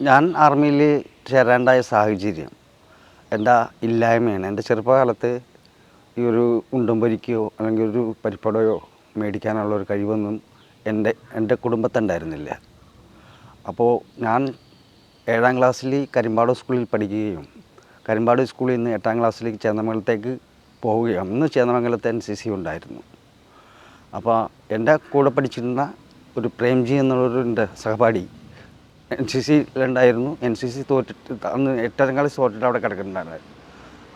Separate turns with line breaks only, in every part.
ഞാൻ ആർമിയിൽ ചേരേണ്ടായ സാഹചര്യം എൻ്റെ ഇല്ലായ്മയാണ്. എൻ്റെ ചെറുപ്പകാലത്ത് ഈ ഒരു ഉണ്ടും പൊരിക്കയോ അല്ലെങ്കിൽ ഒരു പരിപ്പടയോ മേടിക്കാനുള്ളൊരു കഴിവൊന്നും എൻ്റെ കുടുംബത്തുണ്ടായിരുന്നില്ല. അപ്പോൾ ഞാൻ 7ാം ക്ലാസ്സിൽ കരിമ്പാട് സ്കൂളിൽ പഠിക്കുകയും കരിമ്പാട് സ്കൂളിൽ നിന്ന് 8ാം ക്ലാസ്സിലേക്ക് ചേന്ദമംഗലത്തേക്ക് പോവുകയും അന്ന് ചേന്ദമംഗലത്ത് NCC ഉണ്ടായിരുന്നു. അപ്പോൾ എൻ്റെ കൂടെ പഠിച്ചിരുന്ന ഒരു പ്രേംജി എന്നുള്ളൊരു എൻ്റെ സഹപാഠി NCCയിലുണ്ടായിരുന്നു. NCC തോറ്റിട്ട് അന്ന് 8ാം ക്ലാസ് തോറ്റിട്ട് അവിടെ കിടക്കുന്നുണ്ടായിരുന്നു.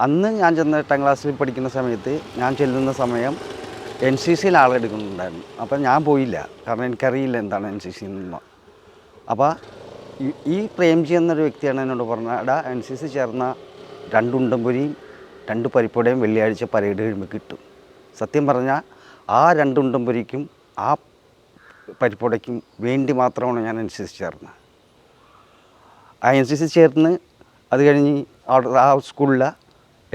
അന്ന് ഞാൻ ചെന്ന 8ാം ക്ലാസ്സിൽ പഠിക്കുന്ന സമയത്ത് ഞാൻ ചെല്ലുന്ന സമയം NCCയിൽ ആളെടുക്കുന്നുണ്ടായിരുന്നു. അപ്പം ഞാൻ പോയില്ല, കാരണം എനിക്കറിയില്ല എന്താണ് NCC എന്ന്. അപ്പോൾ ഈ പ്രേംജി എന്നൊരു വ്യക്തിയാണ് എന്നോട് പറഞ്ഞത്, എടാ NCC ചേർന്ന 2 ഉണ്ടംപൊരിയും 2 പരിപ്പുടയും വെള്ളിയാഴ്ച പരേഡ് കഴിയുമ്പോൾ കിട്ടും. സത്യം പറഞ്ഞാൽ ആ 2 ഉണ്ടംപൊരിക്കും ആ പരിപ്പുടയ്ക്കും വേണ്ടി മാത്രമാണ് ഞാൻ NCC ചേർന്നത്. ആ NCC ചേർന്ന് അത് കഴിഞ്ഞ് ആ സ്കൂളിലെ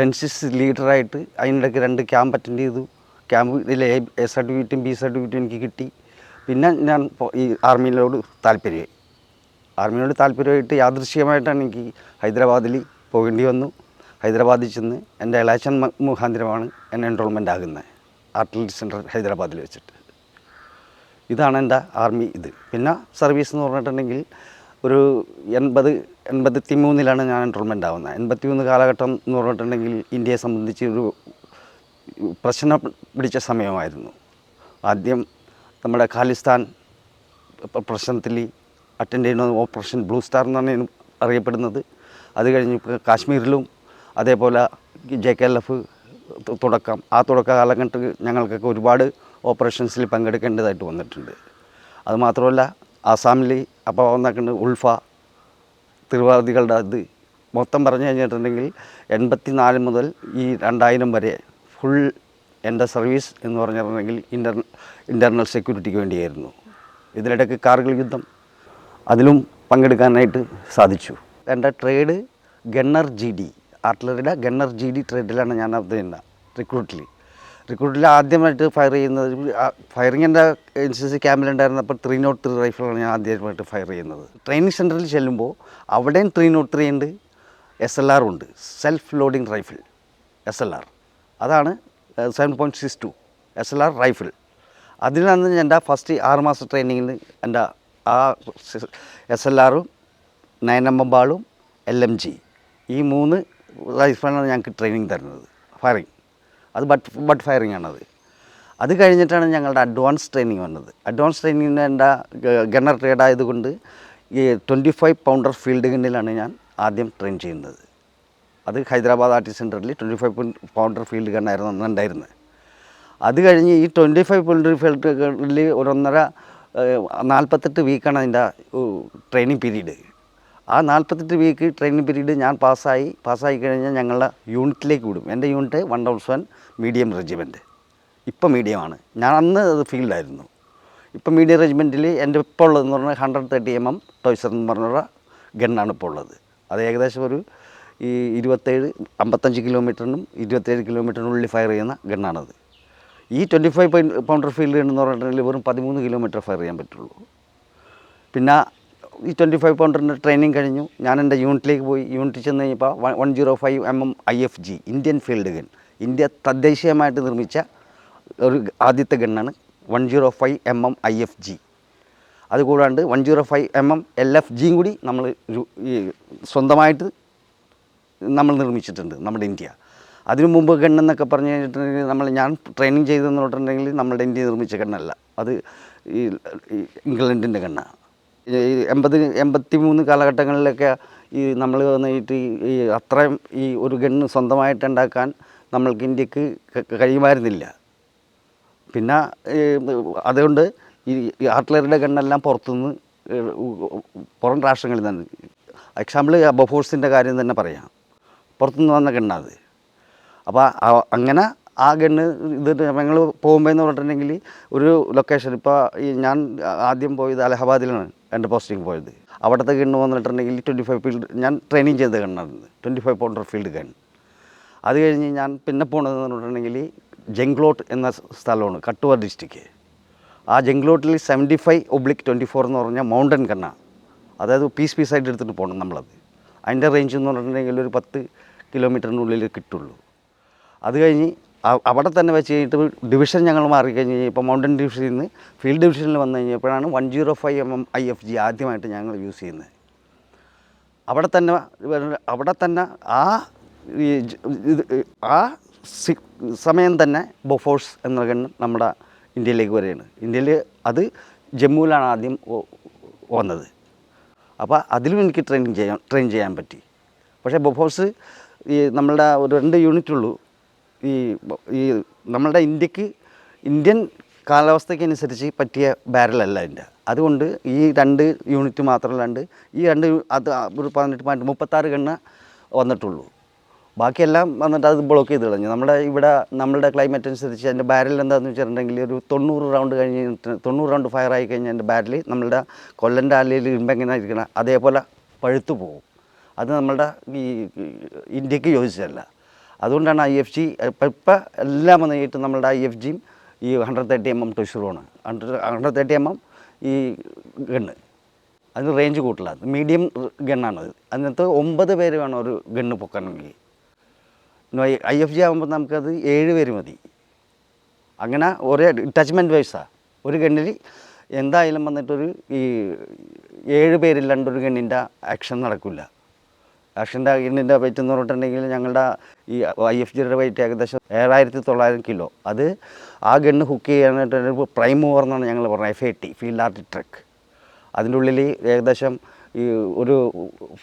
NCC ലീഡറായിട്ട് അതിനിടയ്ക്ക് 2 ക്യാമ്പ് അറ്റൻഡ് ചെയ്തു. ക്യാമ്പിലെ A സർട്ടിഫിക്കറ്റും B സർട്ടിഫിക്കറ്റും എനിക്ക് കിട്ടി. പിന്നെ ഞാൻ ഈ ആർമിയിലോട് താല്പര്യമായിട്ട് യാദൃശ്ചികമായിട്ടാണ് എനിക്ക് ഹൈദരാബാദിൽ പോകേണ്ടി വന്നു. ഹൈദരാബാദിൽ ചെന്ന് എൻ്റെ ഇളയച്ചൻ മുഖാന്തരമാണ് എന്നെ എൻറോൾമെൻ്റ് ആകുന്നത് ആർട്ടിലറി സെൻറ്റർ ഹൈദരാബാദിൽ വെച്ചിട്ട്. ഇതാണ് എൻ്റെ ആർമി ഇത്. പിന്നെ സർവീസ് എന്ന് പറഞ്ഞിട്ടുണ്ടെങ്കിൽ ഒരു 83 ഞാൻ എൻറോൾമെൻ്റ് ആവുന്നത്. 83 കാലഘട്ടം എന്ന് പറഞ്ഞിട്ടുണ്ടെങ്കിൽ ഇന്ത്യയെ സംബന്ധിച്ച് ഒരു പ്രശ്നം പിടിച്ച സമയമായിരുന്നു. ആദ്യം നമ്മുടെ ഖാലിസ്ഥാൻ പ്രശ്നത്തിൽ അറ്റൻഡ് ചെയ്യുന്ന ഓപ്പറേഷൻ ബ്ലൂ സ്റ്റാർ എന്നാണ് അറിയപ്പെടുന്നത്. അത് കഴിഞ്ഞ് കാശ്മീരിലും അതേപോലെ JKLF തുടക്കം കാലഘട്ടത്തിൽ ഞങ്ങൾക്കൊക്കെ ഒരുപാട് ഓപ്പറേഷൻസിൽ പങ്കെടുക്കേണ്ടതായിട്ട് വന്നിട്ടുണ്ട്. അതുമാത്രമല്ല ആസാമിൽ അപ്പോൾ വന്നിട്ടുണ്ട് ഉൾഫ തീവ്രവാദികളുടെ ഇത് മൊത്തം പറഞ്ഞു കഴിഞ്ഞിട്ടുണ്ടെങ്കിൽ 84 മുതൽ ഈ 2000 വരെ ഫുൾ എൻ്റെ സർവീസ് എന്ന് പറഞ്ഞിട്ടുണ്ടെങ്കിൽ ഇൻ്റർണൽ സെക്യൂരിറ്റിക്ക് വേണ്ടിയായിരുന്നു. ഇതിനിടയ്ക്ക് കാർഗിൽ യുദ്ധം അതിലും പങ്കെടുക്കാനായിട്ട് സാധിച്ചു. എൻ്റെ ട്രേഡ് ഗണ്ണർ GD, ആർട്ടിലറിയുടെ ഗണ്ണർ GD ട്രേഡിലാണ് ഞാൻ അത് റിക്രൂട്ടിൽ ആദ്യമായിട്ട് ഫയർ ചെയ്യുന്നത്. ഫയറിങ്ങിൻ്റെ NCC ക്യാമ്പിലുണ്ടായിരുന്നപ്പോൾ 303 റൈഫിളാണ് ഞാൻ ആദ്യമായിട്ട് ഫയർ ചെയ്യുന്നത്. ട്രെയിനിങ് സെൻറ്ററിൽ ചെല്ലുമ്പോൾ അവിടെയും 303 ഉണ്ട്, SLR ഉണ്ട്, സെൽഫ് ലോഡിങ് റൈഫിൾ SLR. അതാണ് 7.62 SLR റൈഫിൾ. അതിലാണ് എൻ്റെ ഫസ്റ്റ് 6 മാസ ട്രെയിനിങ്ങിൽ എൻ്റെ ആ SLRും 9mm ബാളും LMG ഈ 3 റൈഫിളാണ് ഞങ്ങൾക്ക് ട്രെയിനിങ് തരുന്നത്. ഫയറിങ് അത് ബട്ട് ഫയറിംഗ് ആണത്. അത് കഴിഞ്ഞിട്ടാണ് ഞങ്ങളുടെ അഡ്വാൻസ് ട്രെയിനിങ് വന്നത്. അഡ്വാൻസ് ട്രെയിനിങ്ങിന് എൻ്റെ ഗണ്ണർ ട്രേഡ് ആയതുകൊണ്ട് ഈ 25 പൗണ്ടർ ഫീൽഡ് ഗണ്ണിലാണ് ഞാൻ ആദ്യം ട്രെയിൻ ചെയ്യുന്നത്. അത് ഹൈദരാബാദ് ആർട്ടി സെൻറ്ററിൽ 25 പൗണ്ടർ ഫീൽഡ് ഗണ്ണായിരുന്നു അന്നുണ്ടായിരുന്നത്. അത് കഴിഞ്ഞ് ഈ 25 പൗണ്ടർ ഫീൽഡ് ഗണ്ണിൽ 48 വീക്കാണ് അതിൻ്റെ ട്രെയിനിങ് പീരീഡ്. ആ 48 വീക്ക് ട്രെയിനിങ് പീരീഡ് ഞാൻ പാസ്സായി കഴിഞ്ഞാൽ ഞങ്ങളുടെ യൂണിറ്റിലേക്ക് വിടും. എൻ്റെ യൂണിറ്റ് 1000 മീഡിയം റെജിമെൻറ്റ്. ഇപ്പം മീഡിയമാണ്, ഞാൻ അന്ന് അത് ഫീൽഡായിരുന്നു. ഇപ്പം മീഡിയം റെജിമെൻറ്റിൽ എൻ്റെ ഇപ്പോൾ ഉള്ളതെന്ന് പറഞ്ഞാൽ 130mm ടോയ്സർ എന്ന് പറഞ്ഞ ഗണ്ണാണ് ഇപ്പോൾ ഉള്ളത്. അത് ഏകദേശം ഒരു 55 കിലോമീറ്ററിനും 27 കിലോമീറ്ററിനുള്ളിൽ ഫയർ ചെയ്യുന്ന ഗണ്ണാണത്. ഈ 25 പൗണ്ടർ ഫീൽഡ് ഗണ്ണെന്ന് പറഞ്ഞിട്ടുണ്ടെങ്കിൽ വെറും 13 കിലോമീറ്റർ ഫയർ ചെയ്യാൻ പറ്റുള്ളൂ. പിന്നെ ഈ 25 പൗണ്ടറിൻ്റെ ട്രെയിനിങ് കഴിഞ്ഞു. ഞാൻ എൻ്റെ യൂണിറ്റിലേക്ക് പോയി. യൂണിറ്റിൽ ചെന്ന് കഴിഞ്ഞപ്പോൾ 105mm IFG Indian field gun, India തദ്ദേശീയമായിട്ട് നിർമ്മിച്ച ഒരു ആദ്യത്തെ ഗണ്ണാണ് 105mm IFG. അതുകൂടാണ്ട് 105mm LFGയും കൂടി നമ്മൾ ഈ സ്വന്തമായിട്ട് നമ്മൾ നിർമ്മിച്ചിട്ടുണ്ട് നമ്മുടെ ഇന്ത്യ. അതിനു മുമ്പ് ഗണ്ണെന്നൊക്കെ പറഞ്ഞു കഴിഞ്ഞിട്ടുണ്ടെങ്കിൽ ഞാൻ ട്രെയിനിങ് ചെയ്തെന്ന് പറഞ്ഞിട്ടുണ്ടെങ്കിൽ നമ്മുടെ ഇന്ത്യ നിർമ്മിച്ച ഗണ്ണല്ല, അത് ഈ ഇംഗ്ലണ്ടിൻ്റെ ഗണ്ണാണ്. ഈ 83 കാലഘട്ടങ്ങളിലൊക്കെ ഈ നമ്മൾ വന്നിട്ട് ഈ അത്രയും ഈ ഒരു ഗണ്ണ് സ്വന്തമായിട്ട് ഉണ്ടാക്കാൻ നമ്മൾക്ക് ഇന്ത്യക്ക് കഴിയുമായിരുന്നില്ല. പിന്നെ അതുകൊണ്ട് ഈ ആർട്ടിലറിയുടെ ഗണ്ണെല്ലാം പുറത്തുനിന്ന് പുറം രാഷ്ട്രങ്ങളിൽ നിന്ന്, എക്സാമ്പിൾ ബൊഫോഴ്സിൻ്റെ കാര്യം തന്നെ പറയാം, പുറത്തുനിന്ന് വന്ന ഗണ്ണത്. അപ്പോൾ അങ്ങനെ ആ ഗണ്ണ് ഇത് ഞങ്ങൾ പോകുമ്പോൾ എന്ന് പറഞ്ഞിട്ടുണ്ടെങ്കിൽ ഒരു ലൊക്കേഷൻ, ഇപ്പോൾ ഈ ഞാൻ ആദ്യം പോയത് അലഹബാദിലാണ് എൻ്റെ പോസ്റ്റിംഗ് പോയത്. അവിടുത്തെ ഗണ്ണ് വന്നിട്ടുണ്ടെങ്കിൽ 25 ഫീൽഡ് ഞാൻ ട്രെയിനിങ് ചെയ്ത ഗണ്ണായിരുന്നു, 25 പൗണ്ടർ ഫീൽഡ് ഗൺ. അത് കഴിഞ്ഞ് ഞാൻ പിന്നെ പോകണമെന്ന് പറഞ്ഞിട്ടുണ്ടെങ്കിൽ ജംഗ്ലോട്ട് എന്ന സ്ഥലമാണ്, കട്ടുവ ഡിസ്ട്രിക്റ്റ്. ആ ജംഗ്ലോട്ടിൽ 75/24 എന്ന് പറഞ്ഞാൽ മൗണ്ടൻ ഗണ്ണാണ്. അതായത് പീസായിട്ട് എടുത്തിട്ട് പോകണം നമ്മളത്. അതിൻ്റെ റേഞ്ച് എന്ന് പറഞ്ഞിട്ടുണ്ടെങ്കിൽ ഒരു 10 കിലോമീറ്ററിനുള്ളിൽ കിട്ടുള്ളൂ. അത് കഴിഞ്ഞ് അവിടെ തന്നെ വെച്ച് കഴിഞ്ഞിട്ട് ഡിവിഷൻ ഞങ്ങൾ മാറിക്കഴിഞ്ഞ് ഇപ്പോൾ മൗണ്ടൻ ഡിവിഷനിൽ നിന്ന് ഫീൽഡ് ഡിവിഷനിൽ വന്നു കഴിഞ്ഞപ്പോഴാണ് 105 mm IFG ആദ്യമായിട്ട് ഞങ്ങൾ യൂസ് ചെയ്യുന്നത്. അവിടെ തന്നെ ആ സമയം തന്നെ ബൊഫോഴ്സ് എന്ന ഗണ്ണ് നമ്മുടെ ഇന്ത്യയിലേക്ക് വരികയാണ്. ഇന്ത്യയിൽ അത് ജമ്മുവിലാണ് ആദ്യം വന്നത്. അപ്പോൾ അതിലും എനിക്ക് ട്രെയിൻ ചെയ്യാൻ പറ്റി. പക്ഷേ ബൊഫോഴ്സ് നമ്മളുടെ ഒരു 2 യൂണിറ്റുള്ളൂ. ഈ നമ്മളുടെ ഇന്ത്യൻ കാലാവസ്ഥയ്ക്കനുസരിച്ച് പറ്റിയ ബാരലല്ല അതിൻ്റെ. അതുകൊണ്ട് ഈ 2 യൂണിറ്റ് മാത്രമല്ലാണ്ട് ഈ 2 അത് ഒരു 18.36 ഗണ്ണ് വന്നിട്ടുള്ളൂ. ബാക്കിയെല്ലാം വന്നിട്ട് അത് ബ്ലോക്ക് ചെയ്ത് കളഞ്ഞു. നമ്മളുടെ ക്ലൈമറ്റ് അനുസരിച്ച് അതിൻ്റെ ബാരൽ എന്താണെന്ന് വെച്ചിട്ടുണ്ടെങ്കിൽ ഒരു 90 റൗണ്ട് കഴിഞ്ഞിട്ട് 90 റൗണ്ട് ഫയർ ആയി കഴിഞ്ഞാൽ എൻ്റെ ബാരൽ നമ്മളുടെ കൊല്ലൻ്റെ ആലയിൽ ഇരുമ്പെങ്ങനെ ഇരിക്കണം അതേപോലെ പഴുത്തു പോകും. അത് നമ്മളുടെ ഈ ഇന്ത്യക്ക് യോജിച്ചതല്ല. അതുകൊണ്ടാണ് IFG ഇപ്പം എല്ലാം വന്നിട്ട് നമ്മളുടെ IFGയും ഈ 130 mm ടൊഷുറോണ് 130 mm ഈ ഗണ്ണ്. അതിന് റേഞ്ച് കൂട്ടില്ല. മീഡിയം ഗണ്ണാണത്. അതിനകത്ത് 9 പേര് വേണം ഒരു ഗണ്ണ് പൊക്കണമെങ്കിൽ. IFG ആകുമ്പോൾ നമുക്കത് 7 പേര് മതി. അങ്ങനെ ഒരേ ടച്ച്മെൻറ്റ് വൈസാണ്. ഒരു ഗണ്ണിൽ എന്തായാലും വന്നിട്ടൊരു ഈ 7 പേരില്ലാണ്ട് ഒരു ഗണ്ണിൻ്റെ ആക്ഷൻ നടക്കില്ല. ആക്ഷൻ്റെ ഗണ്ണിൻ്റെ വെയിറ്റ് എന്ന് പറഞ്ഞിട്ടുണ്ടെങ്കിൽ ഞങ്ങളുടെ ഈ IFGയുടെ വെയിറ്റ് ഏകദേശം 7900 കിലോ. അത് ആ ഗണ്ണ് ഹുക്ക് ചെയ്യാനായിട്ട് പ്രൈം മൂവർ എന്നാണ് ഞങ്ങൾ പറഞ്ഞത്. FAT field artillery truck. അതിൻ്റെ ഉള്ളിൽ ഏകദേശം ഈ ഒരു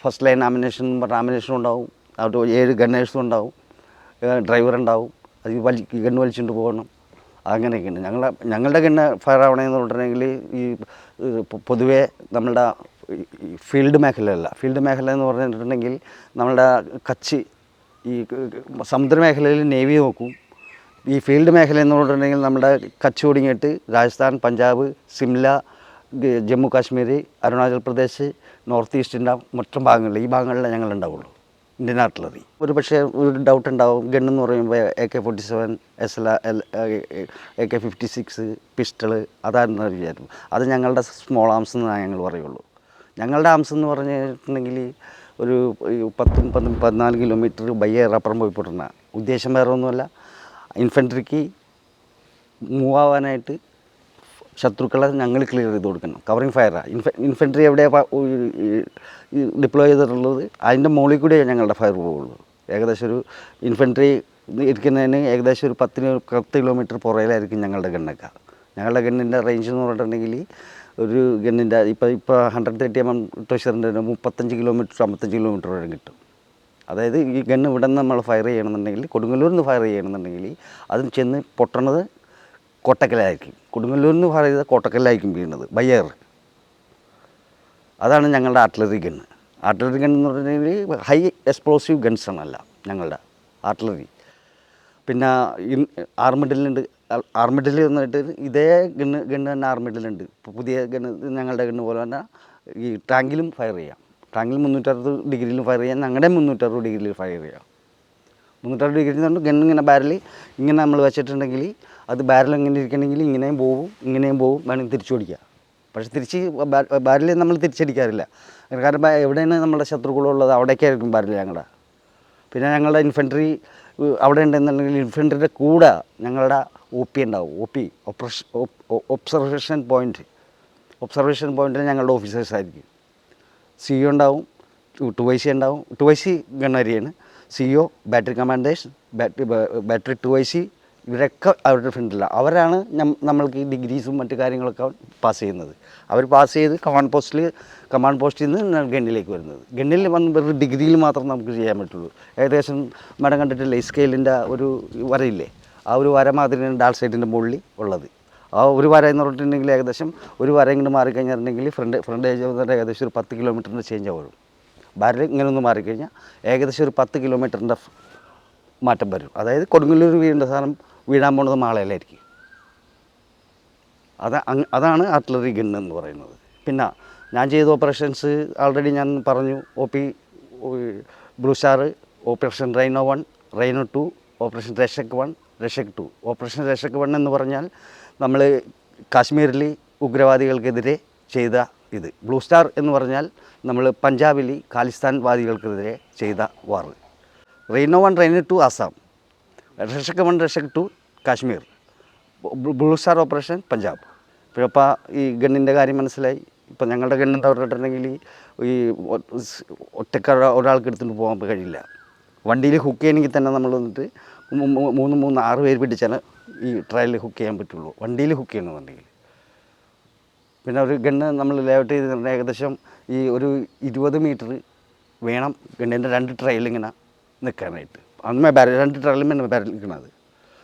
ഫസ്റ്റ് ലൈൻ ആമിനേഷൻ ഉണ്ടാവും. അവിടെ 7 ഗണ്ണേഴ്സും ഉണ്ടാവും, ഡ്രൈവർ ഉണ്ടാവും. അത് ഗണ്ണ് വലിച്ചുകൊണ്ട് പോകണം. അങ്ങനെയൊക്കെയുണ്ട്. ഞങ്ങളുടെ ഗണ്ണ് ഫയർ ആവണമെന്ന് പറഞ്ഞിട്ടുണ്ടെങ്കിൽ ഈ പൊതുവേ നമ്മളുടെ ഫീൽഡ് മേഖലയല്ല. ഫീൽഡ് മേഖല എന്ന് പറഞ്ഞിട്ടുണ്ടെങ്കിൽ നമ്മളുടെ കച്ച് ഈ സമുദ്രമേഖലയിൽ നേവി നോക്കും. ഈ ഫീൽഡ് മേഖല എന്ന് പറഞ്ഞിട്ടുണ്ടെങ്കിൽ നമ്മുടെ കച്ച് ഒടുങ്ങിയിട്ട് രാജസ്ഥാൻ, പഞ്ചാബ്, സിംല, ജമ്മു കാശ്മീർ, അരുണാചൽ പ്രദേശ്, നോർത്ത് ഈസ്റ്റിൻ്റെ മൊത്തം ഭാഗങ്ങളിൽ ഈ ഭാഗങ്ങളിലേ ഞങ്ങളുണ്ടാവുള്ളൂ ഇന്ത്യൻ ആർട്ടിലറി. ഒരു പക്ഷേ ഒരു ഡൗട്ട് ഉണ്ടാവും. ഗണ്ണെന്ന് പറയുമ്പോൾ AK-47, AK-56, പിസ്റ്റള് അതാണെന്ന് വിചാരിക്കും. അത് ഞങ്ങളുടെ സ്മോൾ ആംസ് എന്നാണ് ഞങ്ങൾ പറയുള്ളൂ. ഞങ്ങളുടെ ആംസ് എന്ന് പറഞ്ഞിട്ടുണ്ടെങ്കിൽ ഒരു 10-14 കിലോമീറ്റർ ബൈ എയർ അപ്പുറം പോയി പൊട്ടുന്ന ഉദ്ദേശം വേറെ ഒന്നുമല്ല. ഇൻഫൻട്രിക്ക് മൂവ് ആവാനായിട്ട് ശത്രുക്കളെ ഞങ്ങൾ ക്ലിയർ ചെയ്ത് കൊടുക്കണം. കവറിങ് ഫയറാണ്. ഇൻഫൻട്രി എവിടെയാണ് ഡിപ്ലോയ് ചെയ്തിട്ടുള്ളത് അതിൻ്റെ മുകളിൽ കൂടിയേ ഞങ്ങളുടെ ഫയർ പോവുള്ളൂ. ഏകദേശം ഒരു ഇൻഫൻട്രി ഇരിക്കുന്നതിന് ഏകദേശം ഒരു 10 കിലോമീറ്റർ പുറയിലായിരിക്കും ഞങ്ങളുടെ ഗണ്ണൊക്കെ. ഞങ്ങളുടെ ഗണ്ണിൻ്റെ റേഞ്ച് എന്ന് പറഞ്ഞിട്ടുണ്ടെങ്കിൽ ഒരു ഗണ്ണിൻ്റെ ഇപ്പോൾ 130 mm ടൊഷറിൻ്റെ 35 കിലോമീറ്റർ 55 കിലോമീറ്റർ വരെ കിട്ടും. അതായത് ഈ ഗണ്ണ് ഇവിടെ നിന്ന് നമ്മൾ ഫയർ ചെയ്യണമെന്നുണ്ടെങ്കിൽ കൊടുങ്ങല്ലൂരിൽ നിന്ന് ഫയർ ചെയ്യണമെന്നുണ്ടെങ്കിൽ അതിന് ചെന്ന് പൊട്ടണത് കോട്ടക്കലായിരിക്കും. കൊടുങ്ങല്ലൂരിൽ നിന്ന് ഫയർ ചെയ്താൽ കോട്ടക്കലായിരിക്കും വീഴുന്നത് ബൈ എയർ. അതാണ് ഞങ്ങളുടെ ആർട്ടിലറി ഗണ്ണ്. ആർട്ടിലറി ഗൺ എന്ന് പറഞ്ഞിട്ടുണ്ടെങ്കിൽ ഹൈ എക്സ്പ്ലോസീവ് ഗൺസ് ആണല്ല ഞങ്ങളുടെ ആർട്ടിലറി. പിന്നെ ആർമിഡിലുണ്ട്. ആർമിഡിൽ വന്നിട്ട് ഇതേ ഗണ്ണ് തന്നെ ആർമിഡിലുണ്ട്. ഇപ്പോൾ പുതിയ ഗണ്ണ് ഞങ്ങളുടെ ഗണ്ണ് പോലെ തന്നെ ഈ ടാങ്കിലും ഫയർ ചെയ്യാം. ടാങ്കിൽ 360 ഡിഗ്രിയിലും ഫയർ ചെയ്യാം. ഞങ്ങളുടെ 360 ഡിഗ്രിയിൽ ഫയർ ചെയ്യാം. 360 ഡിഗ്രി എന്ന് പറഞ്ഞാൽ ഗണ്ണ് ഇങ്ങനെ ബാരൽ ഇങ്ങനെ നമ്മൾ വെച്ചിട്ടുണ്ടെങ്കിൽ അത് ബാരൽ ഇങ്ങനെ ഇരിക്കണമെങ്കിൽ ഇങ്ങനെയും പോവും വേണമെങ്കിൽ തിരിച്ചു ഓടിക്കുക. പക്ഷേ ബാരൽ നമ്മൾ തിരിച്ചടിക്കാറില്ല. കാരണം എവിടെയാണ് നമ്മുടെ ശത്രുക്കളുള്ളത് അവിടേക്കായിരിക്കും ബാരൽ ഞങ്ങളുടെ. പിന്നെ ഞങ്ങളുടെ ഇൻഫൻട്രി അവിടെ ഉണ്ടെന്നുണ്ടെങ്കിൽ ഇൻഫൻട്രിയുടെ കൂടെ ഞങ്ങളുടെ OP ഉണ്ടാവും. ഒബ്സർവേഷൻ പോയിൻറ്റിൽ ഞങ്ങളുടെ ഓഫീസേഴ്സായിരിക്കും. CO ഉണ്ടാവും, 2IC ഉണ്ടാവും. 2IC ഗണ്ണരിയാണ്. CO battery commanders, battery 2IC ഇവരൊക്കെ അവരുടെ ഫ്രണ്ടില്ല. അവരാണ് നമ്മൾക്ക് ഈ ഡിഗ്രീസും മറ്റു കാര്യങ്ങളൊക്കെ പാസ് ചെയ്യുന്നത്. അവർ പാസ് ചെയ്ത് കമാൻഡ് പോസ്റ്റിൽ നിന്ന് ഗണ്ണിലേക്ക് വരുന്നത്. ഗണ്ണിൽ വന്ന് ഡിഗ്രിയിൽ മാത്രം നമുക്ക് ചെയ്യാൻ പറ്റുള്ളൂ. ഏകദേശം മേഡം കണ്ടിട്ടില്ലേ ഈ സ്കെയിലിൻ്റെ ഒരു വരയില്ലേ, ആ ഒരു വര മാതിരിയാണ് ഡാൾ സൈഡിൻ്റെ മുകളിൽ ഉള്ളത്. ആ ഒരു വര എന്ന് പറഞ്ഞിട്ടുണ്ടെങ്കിൽ ഏകദേശം ഒരു വര ഇങ്ങോട്ട് മാറിക്കഴിഞ്ഞിട്ടുണ്ടെങ്കിൽ ഫ്രണ്ട് ഏജ് വന്നിട്ട് ഏകദേശം ഒരു 10 കിലോമീറ്ററിൻ്റെ ചേഞ്ച് ആവും. ബാരൽ ഇങ്ങനെ ഒന്ന് മാറിക്കഴിഞ്ഞാൽ ഏകദേശം ഒരു 10 കിലോമീറ്ററിൻ്റെ മാറ്റം വരും. അതായത് കൊടുങ്ങല്ലൂർ വീഴേണ്ട സാധനം വീഴാൻ പോകുന്നത് മാളയിലായിരിക്കും. അതാണ് ആർട്ടിലറി ഗണ്ണ് എന്ന് പറയുന്നത്. പിന്നെ ഞാൻ ചെയ്ത ഓപ്പറേഷൻസ് ആൾറെഡി ഞാൻ പറഞ്ഞു. OP blue star, operation rhino 1, rhino 2, operation Rakshak 1, Rakshak 2. Operation Rakshak 1 എന്ന് പറഞ്ഞാൽ നമ്മൾ കാശ്മീരിൽ ഉഗ്രവാദികൾക്കെതിരെ ചെയ്ത ഇത്. ബ്ലൂ സ്റ്റാർ എന്ന് പറഞ്ഞാൽ നമ്മൾ പഞ്ചാബിൽ ഖാലിസ്ഥാൻവാദികൾക്കെതിരെ ചെയ്ത വാർ. റെയ്നോ 1 റെയ്നോ 2 Assam, Rakshak 1 Rakshak 2 Kashmir, blue star operation Punjab. ഇപ്പോൾ ഈ ഗണ്ണിൻ്റെ കാര്യം മനസ്സിലായി. ഇപ്പം ഞങ്ങളുടെ ഗണ്ണെന്താ പറഞ്ഞിട്ടുണ്ടെങ്കിൽ ഈ ഒരാൾക്ക് എടുത്തുകൊണ്ട് പോകാൻ കഴിയില്ല. വണ്ടിയിൽ ഹുക്ക് ചെയ്യണമെങ്കിൽ തന്നെ നമ്മൾ വന്നിട്ട് 6 പേര് പിടിച്ചാൽ ഈ ട്രയലിൽ ഹുക്ക് ചെയ്യാൻ പറ്റുള്ളൂ, വണ്ടിയിൽ ഹുക്ക് ചെയ്യണമെന്നുണ്ടെങ്കിൽ. പിന്നെ ഒരു ഗണ്ണ് നമ്മൾ ലേഔട്ട് ചെയ്തിട്ടുണ്ട് ഏകദേശം ഈ ഒരു 20 മീറ്റർ വേണം ഗണ്ണിൻ്റെ 2 ട്രയൽ ഇങ്ങനെ നിൽക്കാനായിട്ട്. അന്ന് രണ്ട് ട്രയലും തന്നെ ബാരൽ നിൽക്കുന്നത്.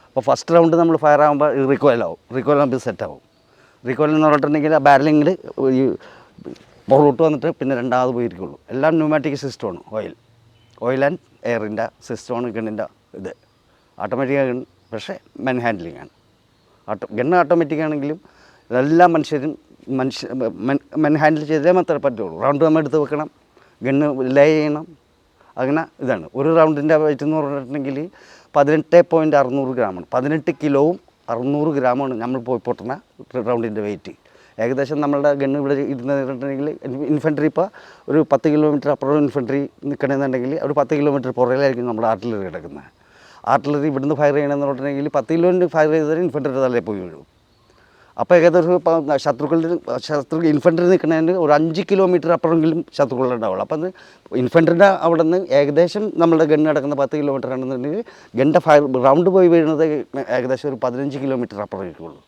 അപ്പോൾ ഫസ്റ്റ് റൗണ്ട് നമ്മൾ ഫയർ ആകുമ്പോൾ റീകോയിലാവും, റീകോയിലാകുമ്പോൾ സെറ്റാവും. റീകോയിൽ എന്ന് പറഞ്ഞിട്ടുണ്ടെങ്കിൽ ആ ബാരലിങ്ങിൽ ഈ പുറകോട്ട് വന്നിട്ട് പിന്നെ രണ്ടാമത് പോയിരിക്കുള്ളൂ. എല്ലാം ന്യൂമാറ്റിക് സിസ്റ്റമാണ്, ഓയിൽ ആൻഡ് എയറിൻ്റെ സിസ്റ്റമാണ് ഗണ്ണിൻ്റെ ഇത്. ഓട്ടോമാറ്റിക് ഗൺ, പക്ഷേ മെൻ ഹാൻഡ്ലിംഗ് ആണ്. ഗണ്ണ് ഓട്ടോമാറ്റിക് ആണെങ്കിലും എല്ലാ മനുഷ്യരും മെൻ ഹാൻഡിൽ ചെയ്തേ മാത്രമേ പറ്റുള്ളൂ. റൗണ്ട് നമ്മൾ എടുത്ത് വെക്കണം, ഗണ്ണ് ലേ ചെയ്യണം, അങ്ങനെ ഇതാണ്. ഒരു റൗണ്ടിൻ്റെ വെയിറ്റ് എന്ന് പറഞ്ഞിട്ടുണ്ടെങ്കിൽ 18.600 ഗ്രാമാണ്. 18 കിലോവും 600 ഗ്രാമാണ് നമ്മൾ പോയി പൊട്ടുന്ന റൗണ്ടിൻ്റെ വെയിറ്റ്. ഏകദേശം നമ്മളുടെ ഗണ്ണ് ഇവിടെ ഇരുന്നിട്ടുണ്ടെങ്കിൽ ഇൻഫൻട്രി ഇപ്പോൾ ഒരു 10 കിലോമീറ്റർ അപ്പുറം ഇൻഫൻട്രി നിൽക്കണമെന്നുണ്ടെങ്കിൽ ഒരു 10 കിലോമീറ്റർ പുറകിലായിരിക്കും നമ്മുടെ ആർട്ടിലറി കിടക്കുന്നത്. ആർട്ടിലറി ഇവിടുന്ന് ഫയർ ചെയ്യണമെന്ന് പറഞ്ഞിട്ടുണ്ടെങ്കിൽ 10 കിലോമീറ്റർ ഫയർ ചെയ്താൽ ഇൻഫൻട്രിയുടെ തലയിൽ പോയി വീഴും. അപ്പോൾ ഏകദേശം ശത്രു ഇൻഫൻട്രി നിൽക്കുന്നതിന് ഒരു 5 കിലോമീറ്റർ അപ്പുറമെങ്കിലും ശത്രുക്കളുണ്ടാവുള്ളൂ. അപ്പോൾ അത് ഇൻഫൻട്രിയുടെ അവിടെ നിന്ന് ഏകദേശം നമ്മളുടെ ഗണ്ണ് കിടക്കുന്ന 10 കിലോമീറ്റർ ആണെന്നുണ്ടെങ്കിൽ ഗണ്ണിൻ്റെ ഫയർ റൗണ്ട് പോയി വീഴുന്നത് ഏകദേശം ഒരു 15 കിലോമീറ്റർ അപ്പുറം ഇരിക്കുള്ളൂ.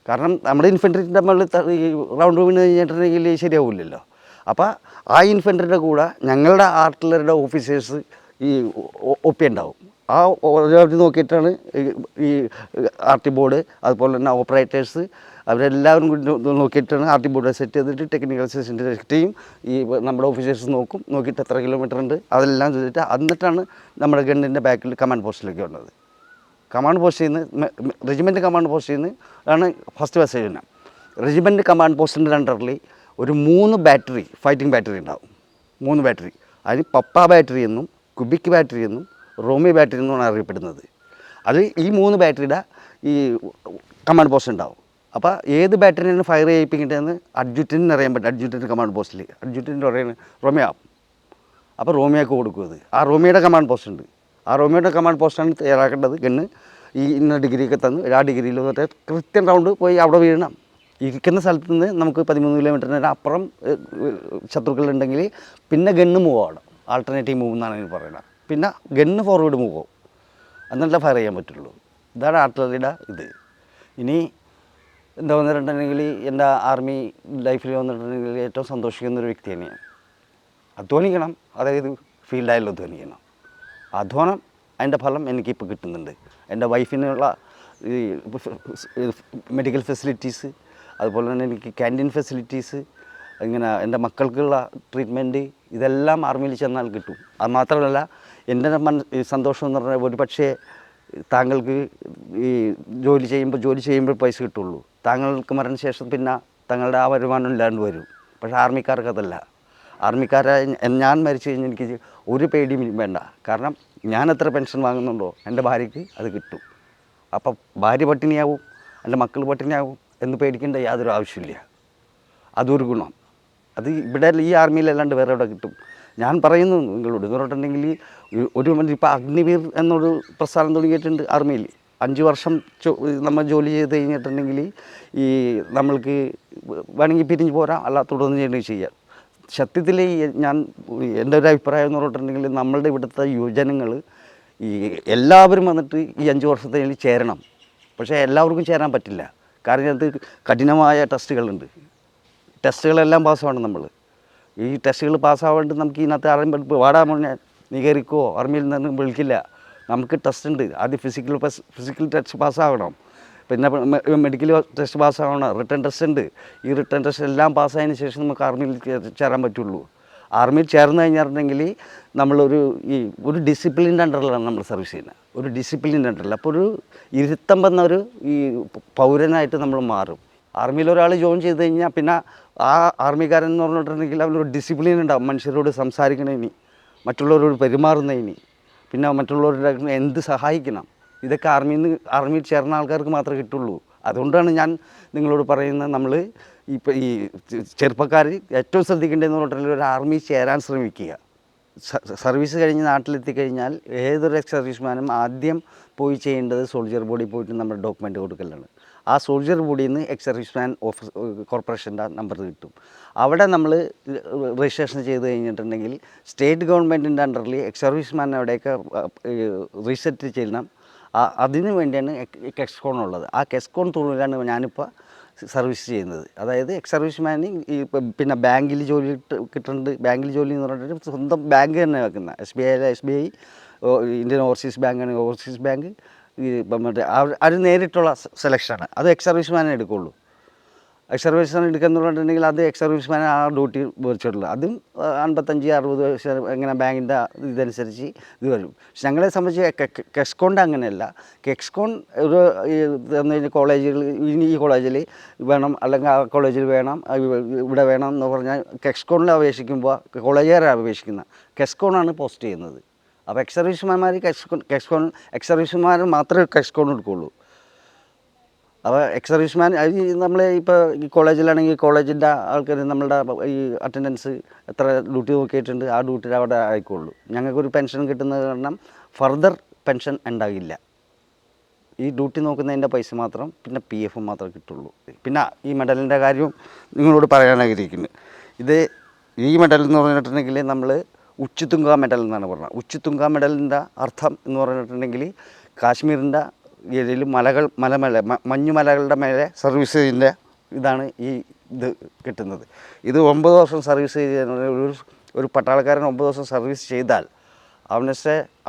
കാരണം നമ്മുടെ ഇൻഫൻട്രിൻ്റെ മുകളിൽ ഈ റൗണ്ട് വീണ് കഴിഞ്ഞിട്ടുണ്ടെങ്കിൽ ശരിയാവില്ലല്ലോ. അപ്പോൾ ആ ഇൻഫൻട്രിയുടെ കൂടെ ഞങ്ങളുടെ ആർട്ടിലറിയുടെ ഓഫീസേഴ്സ് ഈ ഒപ്പിയുണ്ടാവും. ആ അവർ നോക്കിയിട്ടാണ് ഈ ആർട്ടി ബോർഡ് അതുപോലെ തന്നെ ഓപ്പറേറ്റേഴ്സ് അവരെല്ലാവരും കൂടി നോക്കിയിട്ടാണ് ആർട്ടി ബോർഡ് സെറ്റ് ചെയ്തിട്ട് ടെക്നിക്കൽ അസിസ്റ്റൻ്റ് സെറ്റ് ചെയ്യും. ഈ നമ്മുടെ ഓഫീസേഴ്സ് നോക്കിയിട്ട് എത്ര കിലോമീറ്റർ ഉണ്ട് അതെല്ലാം ചെയ്തിട്ട് എന്നിട്ടാണ് നമ്മുടെ ഗണ്ണിൻ്റെ ബാക്കിൽ കമാൻഡ് പോസ്റ്റിലേക്ക് വന്നത്. കമാൻഡ് പോസ്റ്റിൽ നിന്ന് റെജിമെൻറ്റ് കമാൻഡ് പോസ്റ്റിൽ നിന്ന് ആണ് ഫസ്റ്റ് മെസ്സേജ് തന്നെ. റെജിമെൻറ്റ് കമാൻഡ് പോസ്റ്റിൻ്റെ അണ്ടറിൽ ഒരു 3 ബാറ്ററി ഫൈറ്റിംഗ് ബാറ്ററി ഉണ്ടാവും. 3 ബാറ്ററി, അതിന് പപ്പ ബാറ്ററി എന്നും കുബിക് ബാറ്ററി എന്നും റോമി ബാറ്ററി എന്നാണ് അറിയപ്പെടുന്നത്. അത് ഈ 3 ബാറ്ററിയുടെ ഈ കമാൻഡ് പോസ്റ്റ് ഉണ്ടാവും. അപ്പോൾ ഏത് ബാറ്ററിയാണ് ഫയർ ചെയ്യിപ്പിക്കേണ്ടതെന്ന് അഡ്ജുറ്റൻറ്റിന് അറിയാൻ പറ്റും. അഡ്ജുറ്റൻറ്റ് കമാൻഡ് പോസ്റ്റിൽ അഡ്ജുറ്റൻറ്റ് പറയുന്നത് റോമിയോ. അപ്പോൾ റോമിയോക്ക് കൊടുക്കും അത്. ആ റോമിയോയുടെ കമാൻഡ് പോസ്റ്റ് ഉണ്ട്. ആ റോമിയോയുടെ കമാൻഡ് പോസ്റ്റാണ് തയ്യാറാക്കേണ്ടത്. ഗണ്ണ് ഈ ഇന്ന ഡിഗ്രിയൊക്കെ തന്ന് ആ ഡിഗ്രിയിൽ വന്നിട്ട് കൃത്യം റൗണ്ട് പോയി അവിടെ വീഴണം. ഇരിക്കുന്ന സ്ഥലത്ത് നിന്ന് നമുക്ക് 13 കിലോമീറ്ററിന് അപ്പുറം ശത്രുക്കളുണ്ടെങ്കിൽ പിന്നെ ഗണ്ണ് മൂവ് ആവണം. ആൾട്ടർനേറ്റീവ് മൂവ് എന്നാണ് ഇതിന് പറയുന്നത്. പിന്നെ ഗണ്ണ് ഫോർവേഡ് മൂവ് ആവും, എന്നല്ല ഫയർ ചെയ്യാൻ പറ്റുള്ളൂ. ഇതാണ് ആർട്ടിലറിയുടെ ഇത്. ഇനി എന്താ വന്നിട്ടുണ്ടെങ്കിൽ എൻ്റെ ആർമി ലൈഫിൽ വന്നിട്ടുണ്ടെങ്കിൽ ഏറ്റവും സന്തോഷിക്കുന്നൊരു വ്യക്തി തന്നെയാണ്. അധ്വാനിക്കണം, അതായത് ഫീൽഡായാലും അധ്വാനിക്കണം. അധ്വാനം അതിൻ്റെ ഫലം എനിക്കിപ്പോൾ കിട്ടുന്നുണ്ട്. എൻ്റെ വൈഫിനുള്ള ഈ മെഡിക്കൽ ഫെസിലിറ്റീസ്, അതുപോലെ തന്നെ എനിക്ക് ക്യാൻറ്റീൻ ഫെസിലിറ്റീസ്, ഇങ്ങനെ എൻ്റെ മക്കൾക്കുള്ള ട്രീറ്റ്മെൻറ്റ്, ഇതെല്ലാം ആർമിയിൽ ചെന്നാൽ കിട്ടും. അത് മാത്രമല്ല എൻ്റെ സന്തോഷം എന്ന് പറഞ്ഞാൽ ഒരു പക്ഷേ താങ്കൾക്ക് ഈ ജോലി ചെയ്യുമ്പോൾ പൈസ കിട്ടുള്ളൂ. താങ്കൾക്ക് മരണശേഷം പിന്നെ തങ്ങളുടെ ആ വരുമാനം ഇല്ലാണ്ട് വരും. പക്ഷേ ആർമിക്കാർക്ക് അതല്ല. ആർമിക്കാരെ ഞാൻ മരിച്ചു കഴിഞ്ഞാൽ എനിക്ക് ഒരു പേടിയും വേണ്ട. കാരണം ഞാൻ എത്ര പെൻഷൻ വാങ്ങുന്നുണ്ടോ എൻ്റെ ഭാര്യയ്ക്ക് അത് കിട്ടും. അപ്പം ഭാര്യ പട്ടിണിയാവും, എൻ്റെ മക്കൾ പട്ടിണിയാവും എന്ന് പേടിക്കേണ്ട യാതൊരു ആവശ്യമില്ല. അതൊരു ഗുണം. അത് ഇവിടെ ഈ ആർമിയിലല്ലാണ്ട് വേറെ എവിടെ കിട്ടും. ഞാൻ പറയുന്നു നിങ്ങളോട് എന്ന് പറഞ്ഞിട്ടുണ്ടെങ്കിൽ ഒരു ഇപ്പോൾ അഗ്നിവീർ എന്നൊരു പ്രസ്ഥാനം തുടങ്ങിയിട്ടുണ്ട് ആർമിയിൽ. 5 വർഷം നമ്മൾ ജോലി ചെയ്ത് കഴിഞ്ഞിട്ടുണ്ടെങ്കിൽ ഈ നമ്മൾക്ക് വേണമെങ്കിൽ പിരിഞ്ഞ് പോരാം, അല്ല തുടർന്ന് ചെയ്യണമെങ്കിൽ ചെയ്യാം. സത്യത്തിൽ ഞാൻ എൻ്റെ ഒരു അഭിപ്രായം എന്ന് പറഞ്ഞിട്ടുണ്ടെങ്കിൽ നമ്മളുടെ ഇവിടുത്തെ യുവജനങ്ങൾ ഈ എല്ലാവരും വന്നിട്ട് ഈ 5 വർഷത്തിൽ ചേരണം. പക്ഷേ എല്ലാവർക്കും ചേരാൻ പറ്റില്ല. കാരണം അത് കഠിനമായ ടെസ്റ്റുകളുണ്ട്. ടെസ്റ്റുകളെല്ലാം പാസ്സാവണം. നമ്മൾ ഈ ടെസ്റ്റുകൾ പാസ്സാവേണ്ടി നമുക്ക് ഇതിനകത്ത് ആരെയും വാടാൻ പറഞ്ഞാൽ നീ കയറിക്കോ ആർമിയിൽ നിന്ന് വിളിക്കില്ല. നമുക്ക് ടെസ്റ്റ് ഉണ്ട്. ആദ്യം ഫിസിക്കൽ ടെസ്റ്റ് പാസ്സാവണം, പിന്നെ മെഡിക്കൽ ടെസ്റ്റ് പാസ്സാവണം, റിട്ടേൺ ടെസ്റ്റ് ഉണ്ട്. ഈ റിട്ടേൺ ടെസ്റ്റ് എല്ലാം പാസ്സായതിന് ശേഷം നമുക്ക് ആർമിയിൽ ചേരാൻ പറ്റുള്ളൂ. ആർമിയിൽ ചേർന്ന് കഴിഞ്ഞിട്ടുണ്ടെങ്കിൽ ഒരു ഡിസിപ്ലിൻ്റെ അണ്ടറിലാണ് നമ്മൾ സർവീസ് ചെയ്യുന്നത്. ഒരു ഡിസിപ്ലിൻ്റെ അണ്ടറിൽ അപ്പോൾ ഒരു ഇരുത്തം വന്നൊരു ഈ പൗരനായിട്ട് നമ്മൾ മാറും. ആർമിയിൽ ഒരാൾ ജോയിൻ ചെയ്ത് കഴിഞ്ഞാൽ പിന്നെ ആ ആർമിക്കാരൻ എന്ന് പറഞ്ഞിട്ടുണ്ടെങ്കിൽ അവരൊരു ഡിസിപ്ലിൻ ഉണ്ടാവും. മനുഷ്യരോട് സംസാരിക്കണതിന്, മറ്റുള്ളവരോട് പെരുമാറുന്നതിന്, പിന്നെ മറ്റുള്ളവരുടെ എന്ത് സഹായിക്കണം, ഇതൊക്കെ ആർമിയിൽ ചേർന്ന ആൾക്കാർക്ക് മാത്രമേ കിട്ടുള്ളൂ. അതുകൊണ്ടാണ് ഞാൻ നിങ്ങളോട് പറയുന്നത്, നമ്മൾ ഇപ്പോൾ ഈ ചെറുപ്പക്കാർ ഏറ്റവും ശ്രദ്ധിക്കേണ്ടതെന്ന് പറഞ്ഞിട്ടുണ്ടെങ്കിൽ ഒരു ആർമി ചേരാൻ ശ്രമിക്കുക. സർവീസ് കഴിഞ്ഞ് നാട്ടിലെത്തിക്കഴിഞ്ഞാൽ ഏതൊരു എക്സ് സർവീസ്മാനും ആദ്യം പോയി ചെയ്യേണ്ടത് സോൾജിയർ ബോഡി പോയിട്ട് നമ്മുടെ ഡോക്യുമെൻ്റ് കൊടുക്കലാണ്. ആ സോൾജിയർ ബോഡിയിൽ നിന്ന് എക്സ് സർവീസ്മാൻ ഓഫീസ് കോർപ്പറേഷൻ്റെ നമ്പർ കിട്ടും. അവിടെ നമ്മൾ രജിസ്ട്രേഷൻ ചെയ്ത് കഴിഞ്ഞിട്ടുണ്ടെങ്കിൽ സ്റ്റേറ്റ് ഗവൺമെൻറ്റിൻ്റെ അണ്ടറിൽ എക്സ് സർവീസ്മാൻ അവിടെയൊക്കെ റീസെറ്റ് ചെയ്യണം. അതിന് വേണ്ടിയാണ് കെസ്കോൺ ഉള്ളത്. ആ കെസ്കോൺ തൊഴിലാണ് ഞാനിപ്പോൾ സർവീസ് ചെയ്യുന്നത്. അതായത് എക്സ് സർവീസ്മാന് ഈ പിന്നെ ബാങ്കിൽ ജോലി കിട്ടുന്നുണ്ട്. ബാങ്കിൽ ജോലി എന്ന് പറഞ്ഞിട്ട് സ്വന്തം ബാങ്ക് തന്നെ വെക്കുന്ന SBI ഇന്ത്യൻ ഓവർസീസ് ബാങ്കാണ്. ഓവർസീസ് ബാങ്ക് ഈ മറ്റേ അത് നേരിട്ടുള്ള സെലക്ഷനാണ്. അത് എക്സ് സർവീസ്മാനെ എടുക്കുള്ളൂ. എക്സ് സർവീസ്മാൻ എടുക്കുകയെന്ന് പറഞ്ഞിട്ടുണ്ടെങ്കിൽ അത് എക്സ് സർവീസ്മാനെ ആ ഡ്യൂട്ടി വെച്ചിട്ടുള്ളൂ. അതും 55-60 വയസ്സ് ഇങ്ങനെ ബാങ്കിൻ്റെ ഇതനുസരിച്ച് ഇത് വരും. പക്ഷെ ഞങ്ങളെ സംബന്ധിച്ച് കെസ്കോണിൻ്റെ അങ്ങനെയല്ല. കെസ്കോൺ ഒരു കോളേജുകൾ ഇനി ഈ കോളേജിൽ വേണം, അല്ലെങ്കിൽ ആ കോളേജിൽ വേണം, ഇവിടെ വേണം എന്ന് പറഞ്ഞാൽ കെസ്കോണിൽ അപേക്ഷിക്കുമ്പോൾ കോളേജുകാരെ അപേക്ഷിക്കുന്ന കെസ്കോണാണ് പോസ്റ്റ് ചെയ്യുന്നത്. അപ്പോൾ എക്സ് സർവീസ്മാന്മാർ കെസ്കോൺ എക്സ് സർവീസ്മാർ മാത്രമേ കെസ്കോൺ എടുക്കുകയുള്ളൂ. അപ്പോൾ എക്സ് സർവീസ്മാൻ നമ്മൾ ഇപ്പോൾ ഈ കോളേജിലാണെങ്കിൽ കോളേജിൻ്റെ ആൾക്കാർ നമ്മളുടെ ഈ അറ്റൻഡൻസ് എത്ര ഡ്യൂട്ടി നോക്കിയിട്ടുണ്ട് ആ ഡ്യൂട്ടിയിൽ അവിടെ ആയിക്കോളൂ. ഞങ്ങൾക്കൊരു പെൻഷൻ കിട്ടുന്നത് കാരണം ഫർദർ പെൻഷൻ ഉണ്ടാകില്ല. ഈ ഡ്യൂട്ടി നോക്കുന്നതിൻ്റെ പൈസ മാത്രം, പിന്നെ PF മാത്രമേ കിട്ടുള്ളൂ. പിന്നെ ഈ മെഡലിൻ്റെ കാര്യം നിങ്ങളോട് പറയാൻ ആഗ്രഹിക്കുന്നത്, ഈ മെഡൽ എന്ന് പറഞ്ഞിട്ടുണ്ടെങ്കിൽ നമ്മൾ ഉച്ചിത്തുങ്ക മെഡൽ എന്നാണ് പറഞ്ഞത്. ഉച്ചിത്തുങ്ക മെഡലിൻ്റെ അർത്ഥം എന്ന് പറഞ്ഞിട്ടുണ്ടെങ്കിൽ കാശ്മീരിൻ്റെ ഏരിയയിൽ മഞ്ഞുമലകളുടെ മേലെ സർവീസ് ചെയ്യുന്ന ഇതാണ് ഇത് കിട്ടുന്നത്. ഇത് 9 വർഷം സർവീസ് ചെയ്ത ഒരു പട്ടാളക്കാരൻ 9 വർഷം സർവീസ് ചെയ്താൽ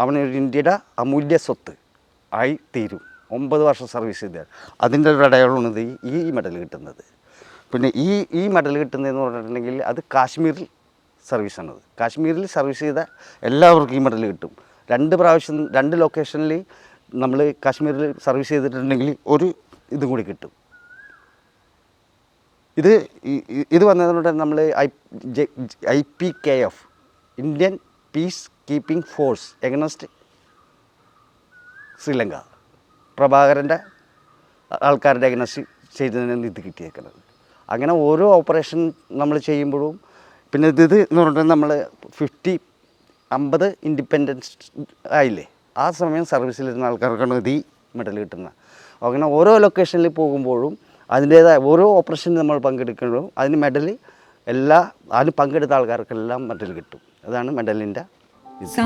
അവനൊരു ഇന്ത്യയുടെ അമൂല്യ സ്വത്ത് ആയി തീരും. 9 വർഷം സർവീസ് ചെയ്താൽ അതിൻ്റെ ഒരു അടയാളമാണ് ഈ മെഡൽ കിട്ടുന്നത്. പിന്നെ ഈ മെഡൽ കിട്ടുന്നതെന്ന് പറഞ്ഞിട്ടുണ്ടെങ്കിൽ അത് കാശ്മീരിൽ സർവീസാണത്. കാശ്മീരിൽ സർവീസ് ചെയ്ത എല്ലാവർക്കും ഈ മെഡൽ കിട്ടും. 2 പ്രാവശ്യം 2 ലൊക്കേഷനിൽ നമ്മൾ കാശ്മീരിൽ സർവീസ് ചെയ്തിട്ടുണ്ടെങ്കിൽ ഒരു ഇതും കൂടി കിട്ടും. ഇത് വന്നതുകൊണ്ട് നമ്മൾ IPKF Indian peace keeping force against Sri Lanka പ്രഭാകരൻ്റെ ആൾക്കാരുടെ എഗനസ്റ്റ് ചെയ്തതിനാണ് ഇത് കിട്ടിയേക്കുന്നത്. അങ്ങനെ ഓരോ ഓപ്പറേഷൻ നമ്മൾ ചെയ്യുമ്പോഴും പിന്നെ ഇത് എന്ന് പറഞ്ഞാൽ നമ്മൾ 50 ഇൻഡിപെൻഡൻസ് ആയില്ലേ, ആ സമയം സർവീസിലിരുന്ന ആൾക്കാർക്കാണ് ഈ മെഡൽ കിട്ടുന്നത്. അങ്ങനെ ഓരോ ലൊക്കേഷനിൽ പോകുമ്പോഴും അതിൻ്റേതായ ഓരോ ഓപ്പറേഷനിൽ നമ്മൾ പങ്കെടുക്കുമ്പോഴും അതിന് മെഡൽ അതിന് പങ്കെടുത്ത ആൾക്കാർക്കെല്ലാം മെഡൽ കിട്ടും. അതാണ് മെഡലിൻ്റെ ഇത്.